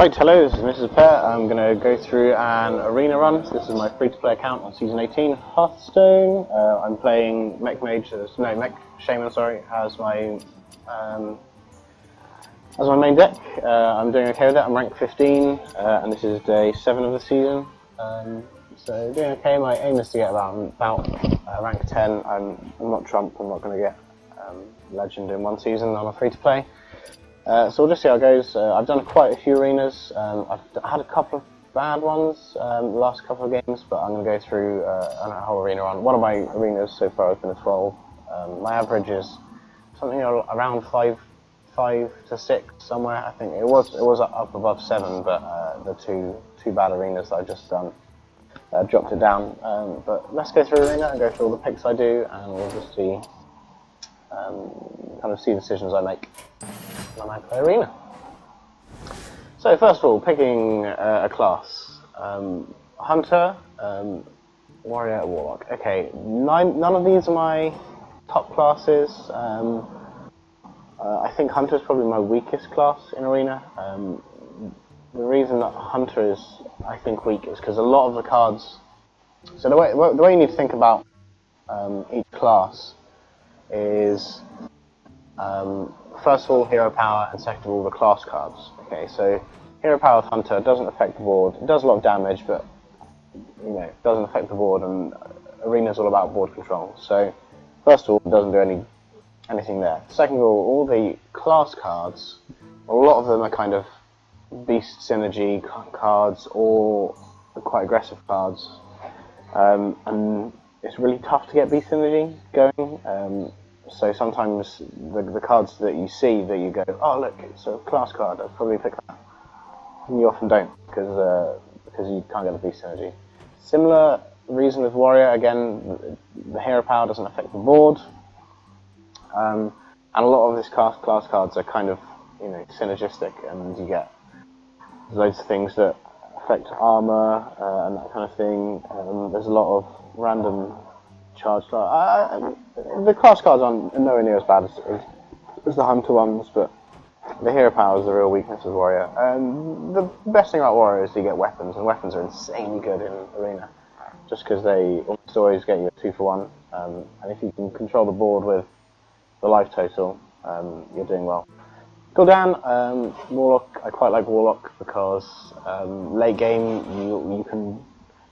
Right, hello, this is Mrs. Pear. I'm going to go through an arena run. So this is my free-to-play account on Season 18, Hearthstone. I'm playing Mech Shaman, sorry, as my main deck. I'm doing okay with it. I'm rank 15, and this is day 7 of the season. So doing okay. My aim is to get about rank 10. I'm not Trump. I'm not going to get Legend in one season on a free-to-play. So we'll just see how it goes. I've done quite a few arenas. I've had a couple of bad ones the last couple of games, but I'm going to go through a whole arena run. One of my arenas so far has been a 12. My average is something around 5 to 6 somewhere. I think it was up above 7, but the two bad arenas that I've just done dropped it down. But let's go through arena and go through all the picks I do, and we'll just see kind of see the decisions I make when I play arena. So first of all, picking a class. Hunter, Warrior, Warlock. Okay, none of these are my top classes. I think Hunter is probably my weakest class in arena. The reason that Hunter is, I think, weak is because a lot of the cards. So the way you need to think about each class is first of all hero power, and second of all the class cards. Okay, so hero power with Hunter doesn't affect the board. It does a lot of damage, but it doesn't affect the board, and arena is all about board control. So first of all, it doesn't do anything there. Second of all the class cards, a lot of them are kind of beast synergy cards or quite aggressive cards, and it's really tough to get beast synergy going. So sometimes the cards that you see that you go, oh look, it's a class card, I'll probably pick that. And you often don't, because you can't get the beast synergy. Similar reason with Warrior, again, the hero power doesn't affect the board. And a lot of these class cards are kind of, synergistic, and you get loads of things that affect armor and that kind of thing. There's a lot of random charge. The class cards aren't nowhere near as bad as the Hunter ones, but the hero power is the real weakness of Warrior. The best thing about Warrior is you get weapons, and weapons are insanely good in arena, just because they almost always get you a 2-for-1. And if you can control the board with the life total, you're doing well. Gul'dan, Warlock. I quite like Warlock because late game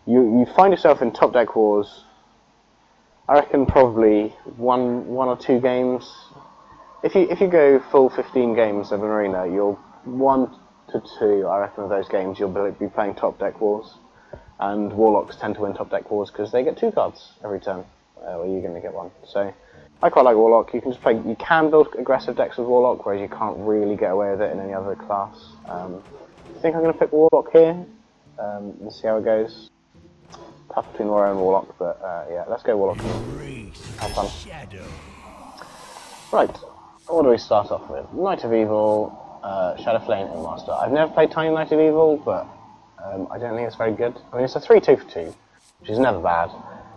you find yourself in top deck wars. I reckon probably one or two games. If you go full 15 games of an arena, you'll 1 to 2. I reckon of those games you'll be playing top deck wars, and Warlocks tend to win top deck wars because they get 2 cards every turn, where you're going to get 1. So I quite like Warlock. You can just play. You can build aggressive decks with Warlock, whereas you can't really get away with it in any other class. I think I'm going to pick Warlock here. Let's see how it goes. Tough between Warrior and Warlock, but yeah, let's go Warlock. Have fun. Right, what do we start off with? Knight of Evil, Shadow Flame, and Master. I've never played Tiny Knight of Evil, but I don't think it's very good. I mean, it's a 3-2 for 2, which is never bad,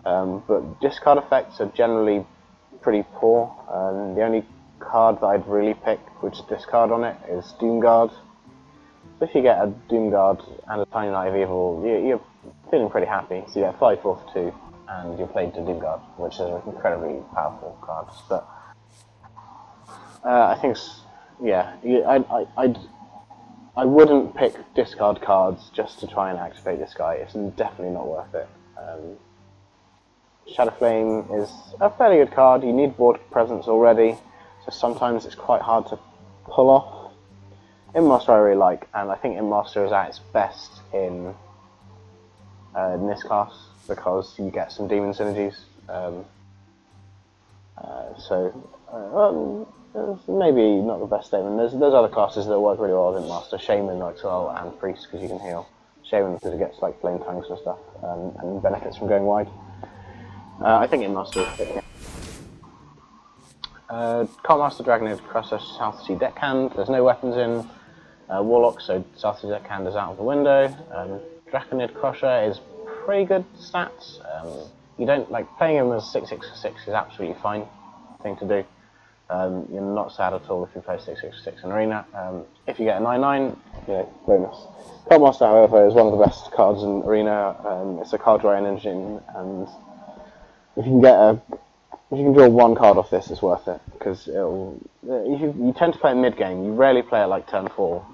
but discard effects are generally pretty poor. The only card that I'd really pick which is discard on it is Doomguard. So if you get a Doomguard and a Tiny Knight of Evil, you're feeling pretty happy. So you get 5-4 for 2, and you're played to Doomguard, which is an incredibly powerful card. But I think, I wouldn't pick discard cards just to try and activate this guy. It's definitely not worth it. Shadow Flame is a fairly good card. You need board presence already, so sometimes it's quite hard to pull off. Inmaster I really like, and I think Inmaster is at its best in this class because you get some demon synergies. It's maybe not the best statement. There's other classes that work really well with Inmaster. Shaman works well, and Priest because you can heal. Shaman because it gets like flame tongues and stuff, and benefits from going wide. I think Inmaster is fit. Master Dragonid Crusher South Sea Deckhand. There's no weapons in Warlock, so South Sea Deckhand is out of the window. Dragonid Crusher is pretty good stats. You don't playing him as 6/6/6 is absolutely fine thing to do. You're not sad at all if you play 6/6/6 in arena. If you get a 9/9, bonus. Card Master, however, is one of the best cards in Arena. It's a card drawing engine, and if you can draw one card off this, it's worth it, because you tend to play it mid game. You rarely play it like turn 4,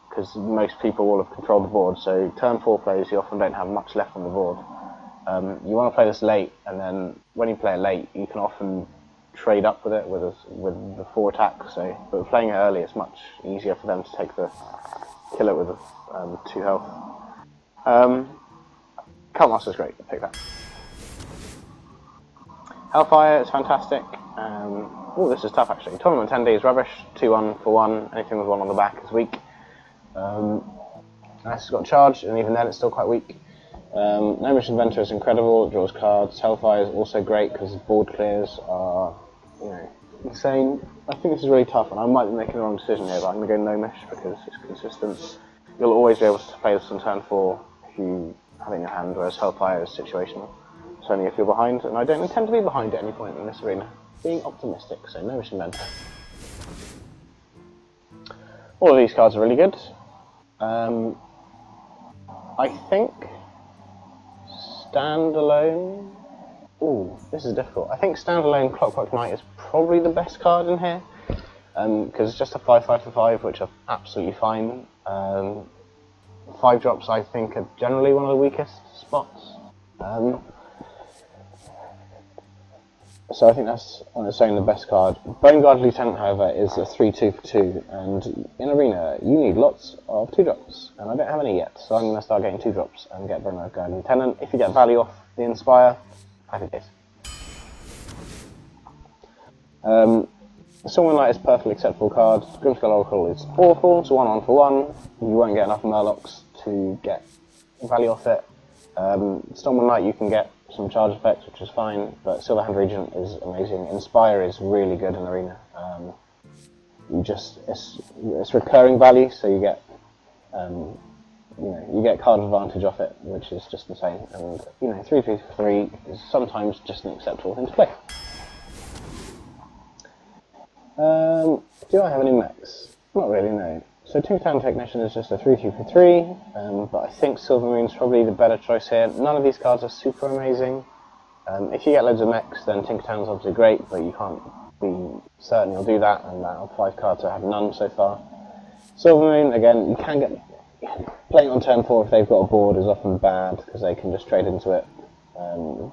because most people will have controlled the board. So turn 4 players, you often don't have much left on the board. You want to play this late, and then when you play it late, you can often trade up with it with the 4 attack. But playing it early, it's much easier for them to kill it with 2 health. Cult Master's great. I'll pick that. Hellfire is fantastic. Oh, this is tough actually. Tournament attendee is rubbish. 2-1 for 1. Anything with 1 on the back is weak. This has got charge, and even then it's still quite weak. Gnomish Inventor is incredible. It draws cards. Hellfire is also great because board clears are, insane. I think this is really tough, and I might be making the wrong decision here, but I'm going to go Gnomish because it's consistent. You'll always be able to play this on turn 4 if you have it in your hand, whereas Hellfire is situational. It's only if you're behind, and I don't intend to be behind at any point in this arena. Being optimistic, so Gnomish Inventor. All of these cards are really good. I think Standalone. Ooh, this is difficult. I think Standalone Clockwork Knight is probably the best card in here, because it's just a 5/5 for 5, which are absolutely fine. 5 drops, I think, are generally one of the weakest spots. So I think that's on its own the best card. Boneguard Lieutenant, however, is a 3/2 for 2, and in Arena you need lots of 2 drops, and I don't have any yet, so I'm going to start getting 2 drops and get Boneguard Lieutenant. If you get value off the Inspire, happy days. Someone Light is a perfectly acceptable card. Grimskull Oracle is awful, it's 1 for 1. You won't get enough Murlocs to get value off it. Stormwind Knight you can get some charge effects, which is fine, but Silverhand Regent is amazing. Inspire is really good in Arena. It's recurring value, so you get you get card advantage off it, which is just insane. And 3/3 for 3 is sometimes just an acceptable thing to play. Do I have any mechs? Not really, no. So Town Technician is just a 3/2 for 3, but I think Silvermoon's probably the better choice here. None of these cards are super amazing. If you get loads of mechs, then Tinkertown's obviously great, but you can't be certain you'll do that, and out of 5 cards I have none so far. Silvermoon, again, you can get... Playing on turn 4 if they've got a board is often bad, because they can just trade into it.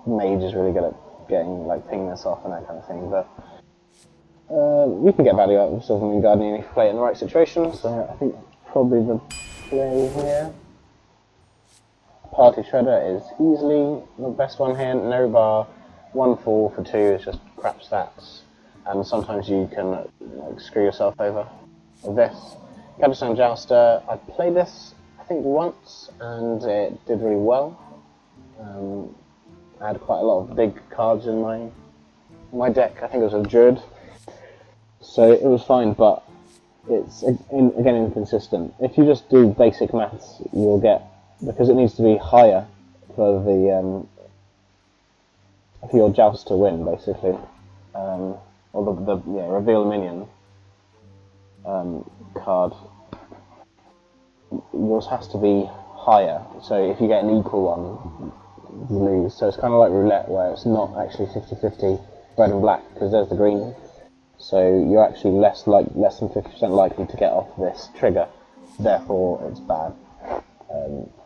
Mage is really good at getting, pinging this off and that kind of thing, but... you can get value out of Silvermoon Guardian if you play it in the right situation, so I think that's probably the play here. Party Shredder is easily the best one here. No bar, 1/4 for 2 is just crap stats, and sometimes you can screw yourself over with this. Cadistone Jouster, I played this I think once, and it did really well. I had quite a lot of big cards in my deck. I think it was a Druid. So it was fine, but it's again inconsistent. If you just do basic maths, you'll get, because it needs to be higher for your joust to win, basically, or the reveal minion card. Yours has to be higher. So if you get an equal one, you lose. So it's kind of like roulette, where it's not actually 50/50 red and black, because there's the green. So you're actually less than 50% likely to get off this trigger, therefore it's bad,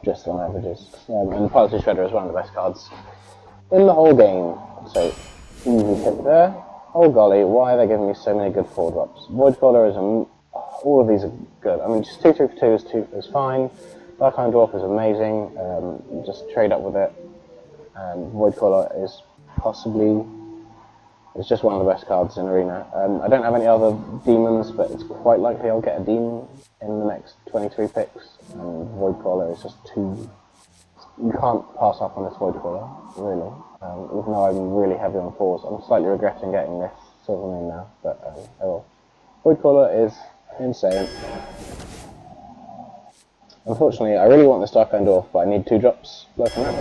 just on averages. And the Party Shredder is one of the best cards in the whole game, so easy pick there. Oh golly, why are they giving me so many good 4 drops? Voidcaller is all of these are good. I mean, just 2/2 for 2 is fine. Darkline Dwarf is amazing, just trade up with it. And Voidcaller is possibly... It's just one of the best cards in Arena. I don't have any other demons, but it's quite likely I'll get a demon in the next 23 picks. And Voidcaller is just too... You can't pass up on this Voidcaller, really. Even though I'm really heavy on 4s. I'm slightly regretting getting this Silvermoon now, but oh well. Voidcaller is insane. Unfortunately, I really want this Darkline Dwarf, but I need 2 drops. Looking at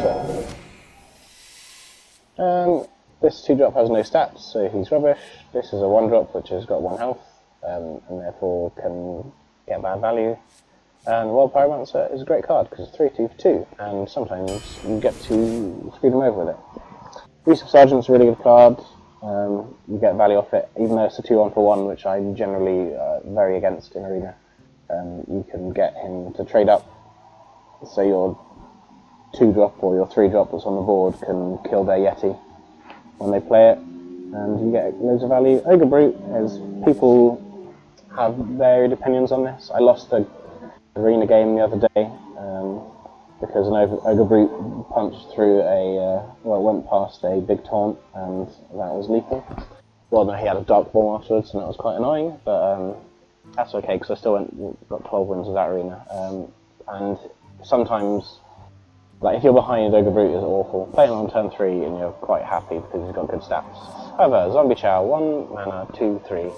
it. This 2-drop has no stats, so he's rubbish. This is a 1-drop, which has got 1 health, and therefore can get bad value. And Wild Pyromancer is a great card because it's 3-2 for 2, and sometimes you get to screw them over with it. Resource Sergeant's a really good card. You get value off it, even though it's a 2-1-for-1, which I'm generally very against in Arena. You can get him to trade up, so your 2-drop or your 3-drop that's on the board can kill their Yeti when they play it, and you get loads of value. Ogre Brute is, people have varied opinions on this. I lost a Arena game the other day because an Ogre Brute punched through went past a big taunt, and that was lethal. Well, no, he had a dark ball afterwards, and that was quite annoying, but that's okay because I still got 12 wins with that Arena. And sometimes, like, if you're behind, Ogre Brute is awful. Play him on turn 3 and you're quite happy because he's got good stats. However, Zombie Chow, 1 mana, 2/3.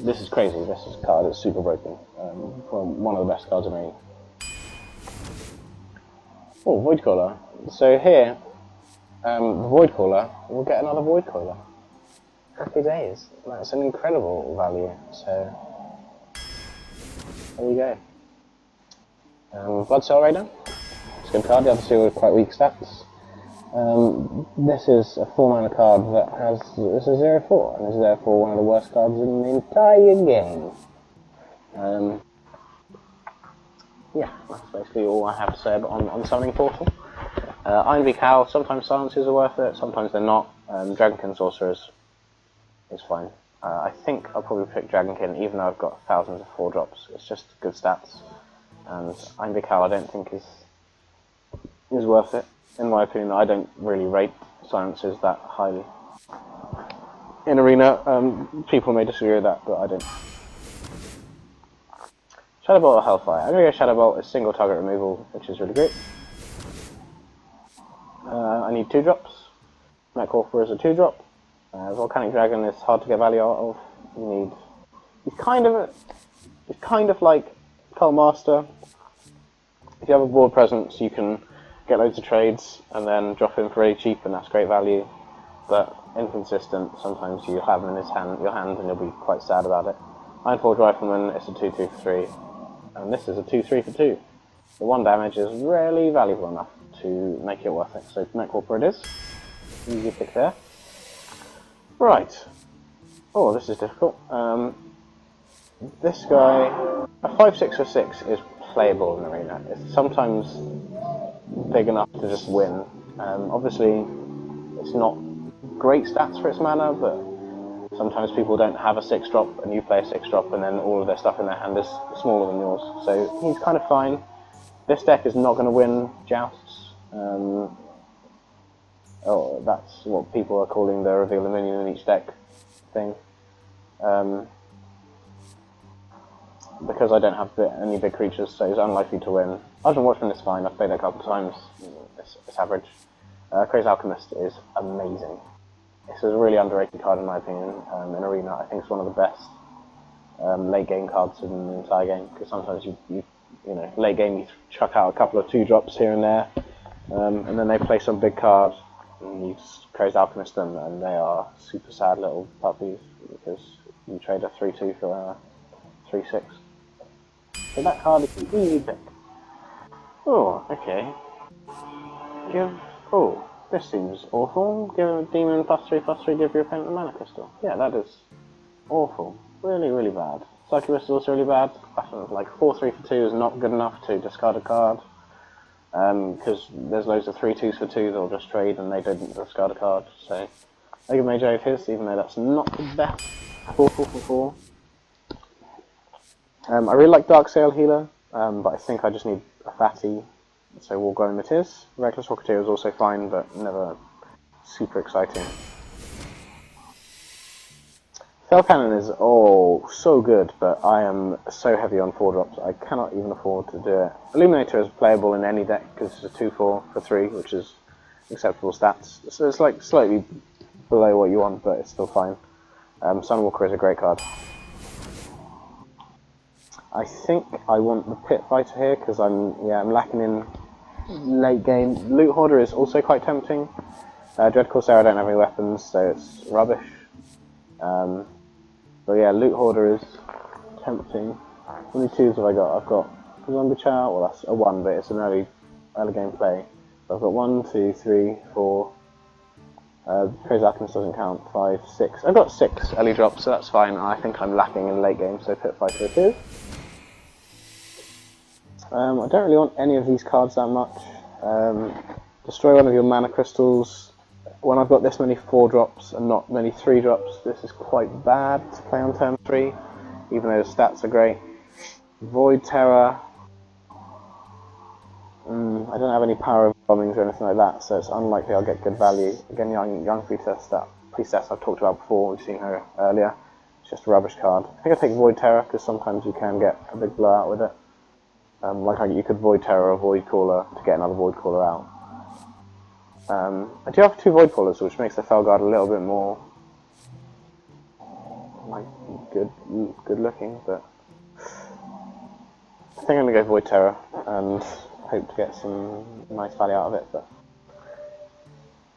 This is crazy. This card is super broken. One of the best cards in Arena. Oh, Voidcaller. So here, the Voidcaller will get another Voidcaller. Happy days. That's an incredible value. So there we go. Blood Cell Raider. It's a good card. The other two are quite weak stats. This is a 4-mana card that has this is 0/4 and is therefore one of the worst cards in the entire game. Yeah, that's basically all I have to say on Summoning Portal. Iron V Cow, sometimes silences are worth it, sometimes they're not. Dragonkin Sorcerers is fine. I think I'll probably pick Dragonkin even though I've got thousands of 4-drops. It's just good stats. And Iron V Cow I don't think is worth it. In my opinion, I don't really rate silences that highly. In Arena, people may disagree with that, but I don't. Shadow Bolt or Hellfire? I'm going to go Shadow Bolt as single target removal, which is really great. I need 2-drops. Mechwarper is a 2-drop. Volcanic Dragon is hard to get value out of. He's kind of like Cull Master. If you have a board presence, you can get loads of trades and then drop him for really cheap, and that's great value. But inconsistent. Sometimes you have him in your hand, and you'll be quite sad about it. Ironforge Rifleman is a 2/2 for 3. And this is a 2/3 for 2. The 1 damage is rarely valuable enough to make it worth it. So Mechwarper it is. Easy pick there. Right. Oh, this is difficult. This guy, a 5/6 for 6 is playable in Arena. It's sometimes big enough to just win. Obviously, it's not great stats for its mana, but sometimes people don't have a 6-drop, and you play a 6-drop, and then all of their stuff in their hand is smaller than yours. So he's kind of fine. This deck is not going to win jousts. That's what people are calling the reveal a minion in each deck thing. Because I don't have any big creatures, so he's unlikely to win. Argent Watchman is fine. I've played it a couple of times. It's average. Crazy Alchemist is amazing. This is a really underrated card in my opinion in Arena. I think it's one of the best late game cards in the entire game, because sometimes you late game you chuck out a couple of 2-drops here and there, and then they play some big card and you just Crazy Alchemist them, and they are super sad little puppies because you trade a 3/2 for a 3/6. So that card is an easy pick. Oh, okay. This seems awful. Give him a demon +3/+3, give your opponent a mana crystal. Yeah, that is awful. Really, really bad. Succubus is also really bad. Like 4/3 for 2 is not good enough to discard a card. Because there's loads of 3/2s for 2 that'll just trade and they don't discard a card. So I give Mage of his, even though that's not the best. 4/4 for 4. I really like Dark Sail Healer, but I think I just need a fatty. So we'll go with his. Reckless Rocketeer is also fine, but never super exciting. Fell Cannon is so good, but I am so heavy on 4-drops, I cannot even afford to do it. Illuminator is playable in any deck because it's a 2/4 for 3, which is acceptable stats. So it's like slightly below what you want, but it's still fine. Sunwalker is a great card. I think I want the Pit Fighter here because I'm lacking in late game. Loot Hoarder is also quite tempting. Dread Corsair I don't have any weapons, so it's rubbish. But yeah, Loot Hoarder is tempting. How many 2s have I got? I've got longer chow. Well, that's a 1, but it's an early game play. So I've got 1, 2, 3, 4. Crazy Alchemist doesn't count. 5, 6. I've got 6 early drops, so that's fine. I think I'm lacking in late game, so put 5 for 2. I don't really want any of these cards that much. Destroy one of your mana crystals. When I've got this many 4 drops and not many 3 drops, this is quite bad to play on turn 3, even though the stats are great. Void Terror. I don't have any power of bombings or anything like that, so it's unlikely I'll get good value. Again, young priestess I've talked about before, we've seen her earlier. It's just a rubbish card. I think I take Void Terror, because sometimes you can get a big blowout with it. You could Void Terror or Void Caller to get another Void Caller out. I do have 2 Void Callers, which makes the Felguard a little bit more good looking, but I think I'm going to go Void Terror and hope to get some nice value out of it, but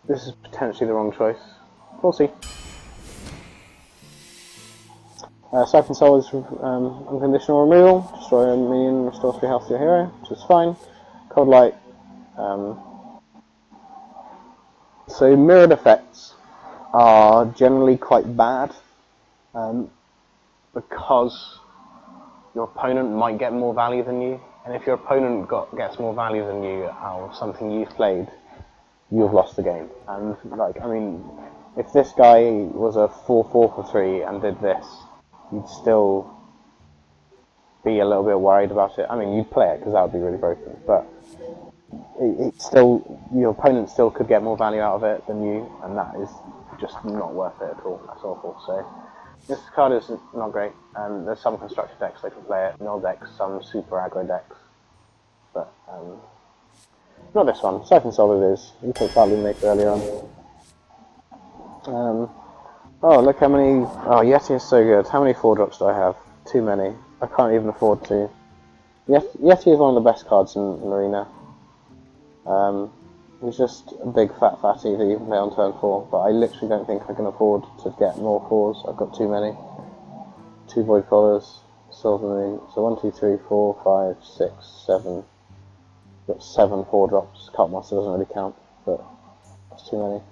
this is potentially the wrong choice. We'll see. Siphon Soul is unconditional removal. Destroy a minion, restore 3 health to your hero, which is fine. Cold Light. So mirrored effects are generally quite bad because your opponent might get more value than you, and if your opponent gets more value than you out of something you've played, you've lost the game. And if this guy was a 4/4 for 3 and did this, you'd still be a little bit worried about it. You'd play it because that would be really broken, but your opponent still could get more value out of it than you, and that is just not worth it at all. That's awful. So this card is not great. There's some constructed decks that can play it, null decks, some super aggro decks, but not this one. Siphon Soul it is. You took that Illuminator earlier on. Oh, look how many... Oh, Yeti is so good. How many 4-drops do I have? Too many. I can't even afford to. Yeti is one of the best cards in Arena. He's just a big fat fatty that you can play on turn 4, but I literally don't think I can afford to get more 4s. I've got too many. 2 Void Collars, Silver Moon. So 1, 2, 3, 4, 5, 6, 7. I've got 7 4-drops. Cult Monster doesn't really count, but that's too many.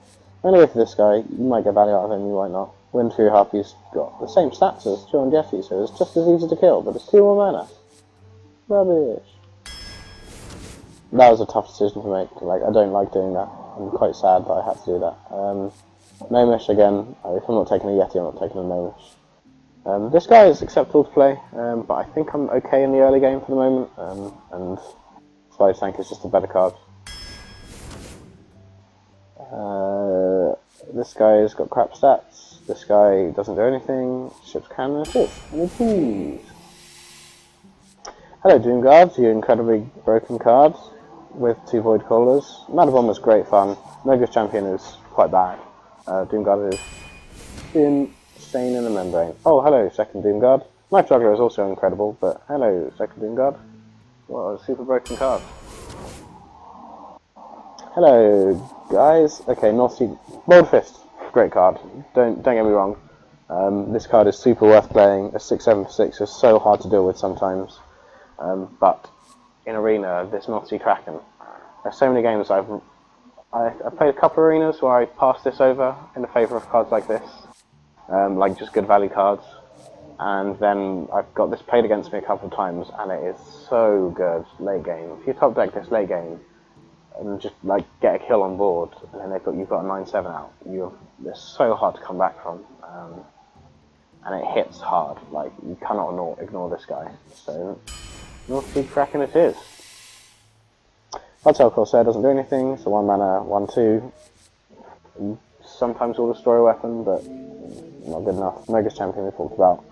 Anyway, for this guy, you might get value out of him, you might not. Wind Fury Harpy's got the same stats as Joe and Yeti, so it's just as easy to kill, but it's 2 more mana. Rubbish. That was a tough decision to make. I don't like doing that. I'm quite sad that I had to do that. Gnomish again. If I'm not taking a Yeti, I'm not taking a Gnomish. This guy is acceptable to play, but I think I'm okay in the early game for the moment, and Slide Tank is just a better card. This guy's got crap stats. This guy doesn't do anything. Ship's Cannon assist. Hello Doomguard, you incredibly broken card with 2 Void Callers. Mana Bomb is great fun. Mogus Champion is quite bad. Doomguard is insane in the membrane. Oh, hello, second Doomguard. Knife Juggler is also incredible, but hello, second Doomguard. What a super broken card. Hello, guys. Okay, North Sea Bold Fist, great card. Don't get me wrong. This card is super worth playing. A 6/7 for 6 is so hard to deal with sometimes. But in Arena, this North Sea Kraken, there's so many games I played a couple of arenas where I passed this over in the favour of cards like this, like just good value cards, and then I've got this played against me a couple of times, and it is so good late game. If you top deck this late game and just get a kill on board, and then you've got a 9/7 out, it's so hard to come back from, and it hits hard. You cannot ignore this guy. So North Sea Kraken it is. Bloodsail Corsair doesn't do anything, so 1 mana, 1/2. Sometimes will destroy a weapon, but not good enough. Mogus Champion we talked about.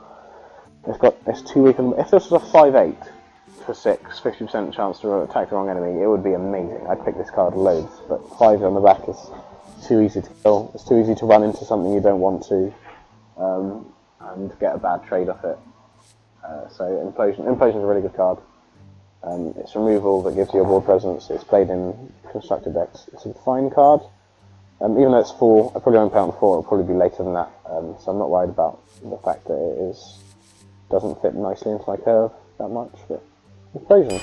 It's 2 weak. If this was a 5/8 for 6, 50% chance to attack the wrong enemy, it would be amazing. I'd pick this card loads, but 5 on the back is too easy to kill. It's too easy to run into something you don't want to, and get a bad trade off it. So Implosion is a really good card. It's removal that gives you a board presence. It's played in constructed decks. It's a fine card. Even though it's 4, I probably won't play on 4. It'll probably be later than that. So I'm not worried about the fact that it doesn't fit nicely into my curve. that much, but explosions.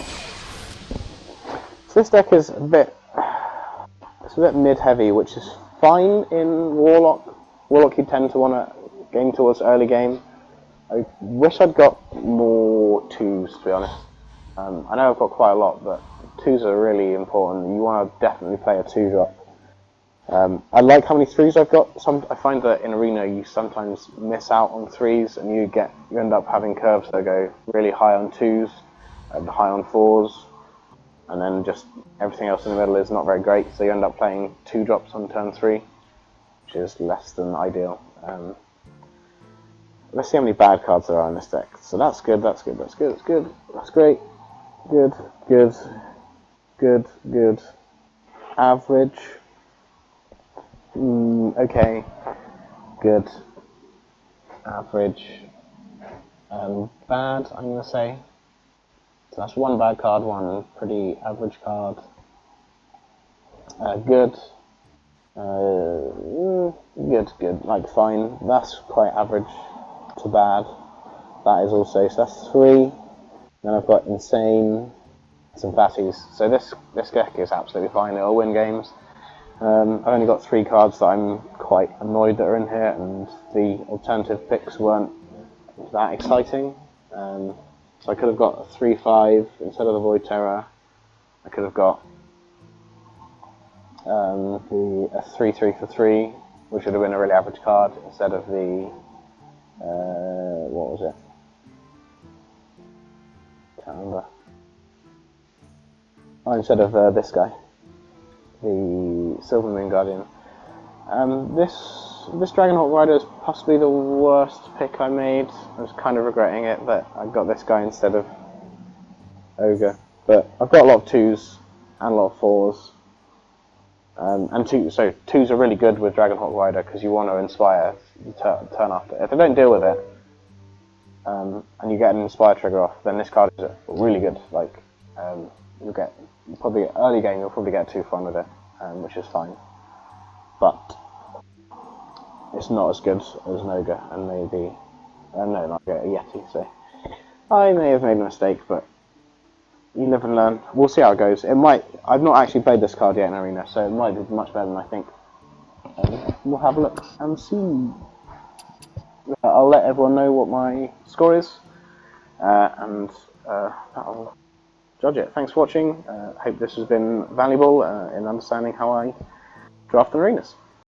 So this deck is a bit mid-heavy, which is fine in Warlock. Warlock, you tend to want to game towards early game. I wish I'd got more 2s, to be honest. I know I've got quite a lot, but 2s are really important. You want to definitely play a 2-drop. I like how many 3s I've got. I find that in Arena you sometimes miss out on 3s, and you end up having curves that go really high on 2s and high on 4s, and then just everything else in the middle is not very great. So you end up playing 2 drops on turn 3, which is less than ideal. Let's see how many bad cards there are in this deck. So that's good. That's good. That's good. That's good. That's great. Good. Good. Good. Good. Average. Okay, good, average, bad, I'm going to say. So that's one bad card, one pretty average card. Good, good, like fine. That's quite average to bad. That is also, so that's 3. Then I've got insane, some fatties. So this deck is absolutely fine, it'll win games. I've only got 3 cards that I'm quite annoyed that are in here, and the alternative picks weren't that exciting. So I could have got a 3/5 instead of the Void Terror. I could have got a 3/3 for 3, which would have been a really average card, instead of the what was it? Can't remember. Oh, instead of this guy, the Silver Moon Guardian. This Dragonhawk Rider is possibly the worst pick I made. I was kind of regretting it that I got this guy instead of Ogre. But I've got a lot of 2s and a lot of 4s. So 2s are really good with Dragonhawk Rider because you want to inspire the turn after. If they don't deal with it, and you get an inspire trigger off, then this card is really good. Like you'll get probably early game, you'll probably get 2 fun with it, which is fine. But it's not as good as an Ogre and maybe no, not a Yeti. So I may have made a mistake, but you live and learn. We'll see how it goes. It might. I've not actually played this card yet in Arena, so it might be much better than I think. We'll have a look and see. I'll let everyone know what my score is, and that'll judge it. Thanks for watching. Hope this has been valuable in understanding how I draft in arenas.